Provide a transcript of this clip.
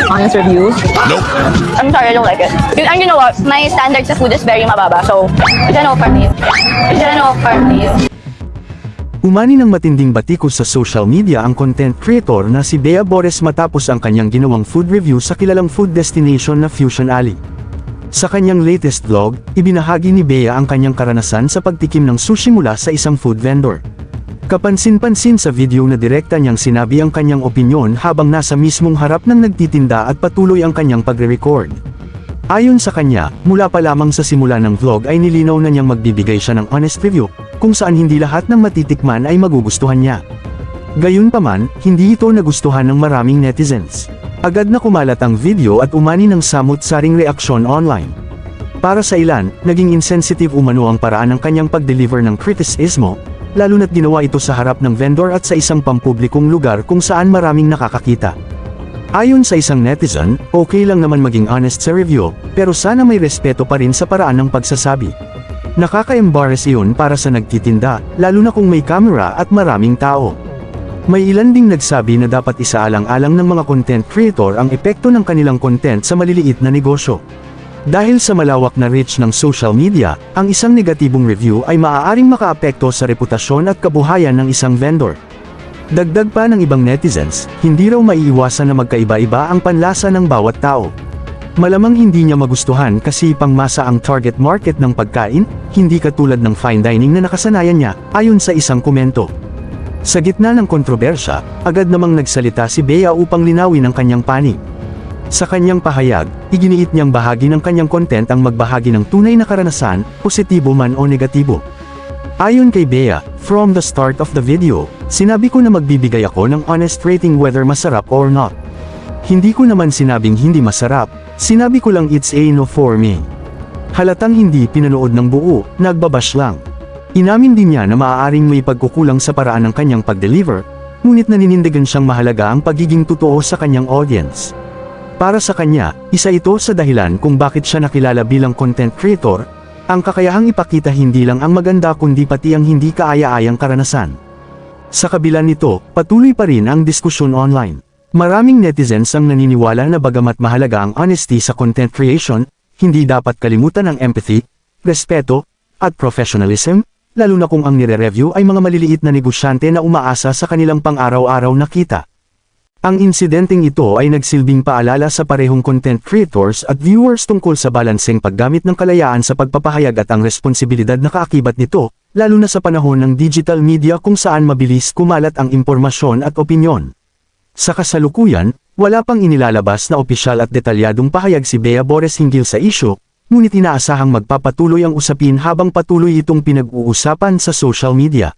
honest reviews. I'm sorry, I don't like it. And you know what? My standard sa food is very mababa. So, it's a no for me. It's a no for me. Umani ng matinding batikos sa social media ang content creator na si Bea Bores matapos ang kanyang ginawang food review sa kilalang food destination na Fusion Alley. Sa kanyang latest vlog, ibinahagi ni Bea ang kanyang karanasan sa pagtikim ng sushi mula sa isang food vendor. Kapansin-pansin sa video na direkta niyang sinabi ang kanyang opinyon habang nasa mismong harap ng nagtitinda at patuloy ang kanyang pagre-record. Ayon sa kanya, mula pa lamang sa simula ng vlog ay nilinaw na niyang magbibigay siya ng honest review, kung saan hindi lahat ng matitikman ay magugustuhan niya. Gayunpaman, hindi ito nagustuhan ng maraming netizens. Agad na kumalat ang video at umani ng samut-saring reaksyon online. Para sa ilan, naging insensitive umano ang paraan ng kanyang pag-deliver ng kritisismo, lalo na't ginawa ito sa harap ng vendor at sa isang pampublikong lugar kung saan maraming nakakakita. Ayon sa isang netizen, okay lang naman maging honest sa review, pero sana may respeto pa rin sa paraan ng pagsasabi. Nakaka-embarrass iyon para sa nagtitinda, lalo na kung may camera at maraming tao. May ilan ding nagsabi na dapat isaalang-alang ng mga content creator ang epekto ng kanilang content sa maliliit na negosyo. Dahil sa malawak na reach ng social media, ang isang negatibong review ay maaaring makaapekto sa reputasyon at kabuhayan ng isang vendor. Dagdag pa ng ibang netizens, hindi raw maiiwasan na magkaiba-iba ang panlasa ng bawat tao. Malamang hindi niya magustuhan kasi pangmasa ang target market ng pagkain, hindi katulad ng fine dining na nakasanayan niya, ayon sa isang komento. Sa gitna ng kontrobersya, agad namang nagsalita si Bea upang linawin ang kanyang panig. Sa kanyang pahayag, iginiit niyang bahagi ng kanyang content ang magbahagi ng tunay na karanasan, positibo man o negatibo. Ayon kay Bea, from the start of the video, sinabi ko na magbibigay ako ng honest rating whether masarap or not. Hindi ko naman sinabing hindi masarap, sinabi ko lang it's a no for me. Halatang hindi pinanood ng buo, nagbabash lang. Inamin din niya na maaaring may pagkukulang sa paraan ng kanyang pag-deliver, ngunit naninindigan siyang mahalaga ang pagiging totoo sa kanyang audience. Para sa kanya, isa ito sa dahilan kung bakit siya nakilala bilang content creator, ang kakayahang ipakita hindi lang ang maganda kundi pati ang hindi kaaya-ayang karanasan. Sa kabila nito, patuloy pa rin ang diskusyon online. Maraming netizens ang naniniwala na bagamat mahalaga ang honesty sa content creation, hindi dapat kalimutan ang empathy, respeto, at professionalism, lalo na kung ang nire-review ay mga maliliit na negosyante na umaasa sa kanilang pang-araw-araw na kita. Ang insidenteng ito ay nagsilbing paalala sa parehong content creators at viewers tungkol sa balanseng paggamit ng kalayaan sa pagpapahayag at ang responsibilidad na kaakibat nito, lalo na sa panahon ng digital media kung saan mabilis kumalat ang impormasyon at opinyon. Sa kasalukuyan, wala pang inilalabas na opisyal at detalyadong pahayag si Bea Bores hinggil sa isyu, ngunit inaasahang magpapatuloy ang usapin habang patuloy itong pinag-uusapan sa social media.